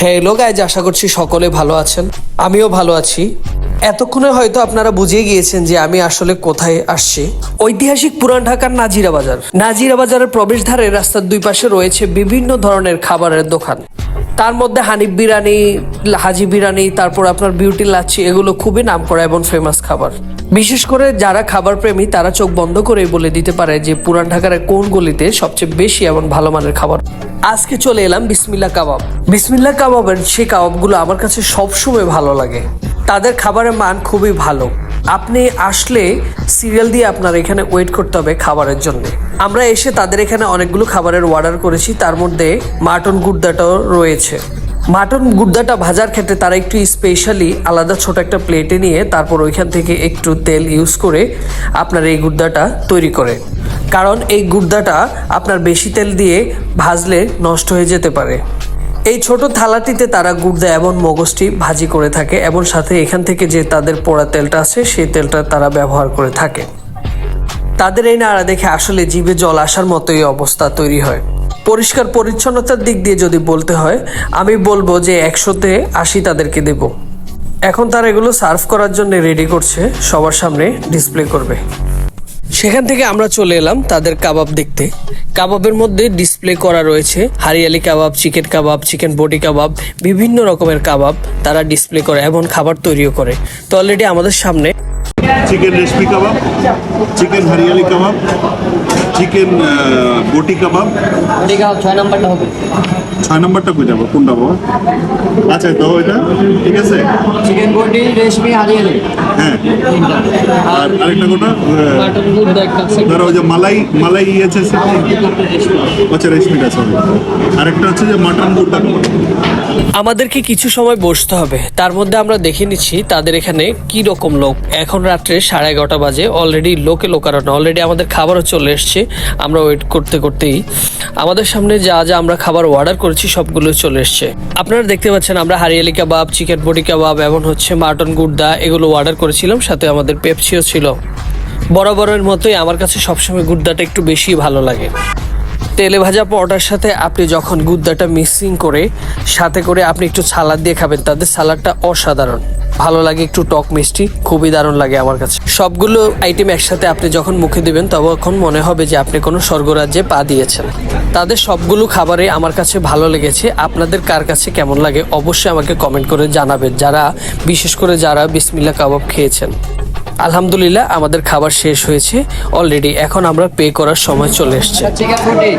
Hello guys, আশা করছি সকলে ভালো আছেন। আমিও ভালো আছি। এতক্ষণে হয়তো আপনারা বুঝে গিয়েছেন যে আমি আসলে কোথায় আসছি। ঐতিহাসিক পুরান ঢাকার নাজিরা বাজার। নাজিরা বাজারের প্রবেশদ্বারে রাস্তার দুই পাশে রয়েছে বিভিন্ন ধরনের খাবারের দোকান। তার মধ্যে হানিফ বিরিয়ানি, হাজি বিরিয়ানি, তারপর আপনার বিউটি লাচ্ছি, এগুলো খুবই নামকরা এবং ফেমাস খাবার। বিশেষ করে যারা খাবার প্রেমী তারা চোখ বন্ধ করেই বলে দিতে পারে যে পুরান ঢাকার কোন গলিতে সবচেয়ে বেশি এবং ভালো মানের খাবার। আজকে চলে এলাম বিসমিল্লাহ কাবাব। বিসমিল্লাহ কাবাবের সেই কাবাবগুলো আমার কাছে সবসময় ভালো লাগে। তাদের খাবারের মান খুবই ভালো। আপনি আসলে সিরিয়াল দিয়ে আপনার এখানে ওয়েট করতে হবে খাবারের জন্য। আমরা এসে তাদের এখানে অনেকগুলো খাবারের অর্ডার করেছি, তার মধ্যে মাটন গুর্দাটাও রয়েছে। মাটন গুর্দাটা ভাজার ক্ষেত্রে তারা একটু স্পেশালি আলাদা ছোট একটা প্লেটে নিয়ে তারপর ওইখান থেকে একটু তেল ইউজ করে আপনার এই গুর্দাটা তৈরি করে। কারণ এই গুর্দাটা আপনার বেশি তেল দিয়ে ভাজলে নষ্ট হয়ে যেতে পারে। এই ছোট থালাটিতে তারা গুর্দা এবং মগজটি ভাজি করে থাকে এবং সাথে এখান থেকে যে তাদের পোড়া তেলটা আছে সেই তেলটা তারা ব্যবহার করে থাকে। তাদের এই নাড়া দেখে আসলে জিভে জল আসার মতোই অবস্থা তৈরি হয়। পরিষ্কার পরিচ্ছন্নতার দিক দিয়ে যদি বলতে হয়, আমি বলবো যে 100-তে 80 তাদেরকে দেব। এখন তারা এগুলো সার্ভ করার জন্য রেডি করছে, সবার সামনে ডিসপ্লে করবে। সেখান থেকে আমরা চলে এলাম তাদের কাবাব দেখতে। কাবাবের মধ্যে ডিসপ্লে করা রয়েছে হারিয়ালি কাবাব, চিকেন কাবাব, চিকেন বডি কাবাব, বিভিন্ন রকমের কাবাব তারা ডিসপ্লে করে এবং খাবার তৈরিও করে। তো অলরেডি আমাদের সামনে চিকেন রেশমি কাবাব, চিকেন হরিয়ালি কাবাব, চিকেন বটি কাবাব। 6 নাম্বারটা হবে। 6 নম্বরটা কই যাবো, কোনটা বাবা? আচ্ছা, তো এটা ঠিক আছে। চিকেন বডি, রেশমি, হারিয়ালি। হ্যাঁ, আর আরেকটা কোনটা? মাটন গুর্দা একটা আছে। ধরো ওই যে মালাই আছে, আচ্ছা রেশমিটা আছে। আরেকটা হচ্ছে যে মাটন গুর্দা কাবাব। আমাদেরকে কিছু সময় বসতে হবে, তার মধ্যে আমরা দেখে নিচ্ছি তাদের এখানে কি রকম লোক। এখন রাত্রে 11:30 বাজে, অলরেডি লোকারণ্য। অলরেডি আমাদের খাবারও চলে এসছে। আমরা ওয়েট করতে করতেই আমাদের সামনে যা যা আমরা খাবার অর্ডার করেছি সবগুলো চলে এসছে। আপনারা দেখতে পাচ্ছেন আমরা হারিয়ালি কাবাব, চিকেন বডি কাবাব এবং হচ্ছে মাটন গুর্দা এগুলো অর্ডার করেছিলাম, সাথে আমাদের পেপসিও ছিল। বরাবরের মতোই আমার কাছে সবসময় গুর্দাটা একটু বেশি ভালো লাগে। তেলে ভাজা পরোটার সাথে আপনি যখন গুর্দাটা মিক্সিং করে সাথে করে আপনি একটু সালাদ দিয়ে খাবেন, তাদের সালাদটা অসাধারণ ভালো লাগে, একটু টক মিষ্টি, খুবই দারুণ লাগে আমার কাছে। সবগুলো আইটেম একসাথে আপনি যখন মুখে দিবেন তখন মনে হবে যে আপনি কোনো স্বর্গরাজ্যে পা দিয়েছেন। তাদের সবগুলো খাবারে আমার কাছে ভালো লেগেছে। আপনাদের কার কাছে কেমন লাগে অবশ্যই আমাকে কমেন্ট করে জানাবেন, বিশেষ করে যারা বিসমিল্লাহ কাবাব খেয়েছেন। আলহামদুলিল্লাহ আমাদের খাবার শেষ হয়েছে অলরেডি। এখন আমরা পে করার সময় চলে এসেছে। Chicken body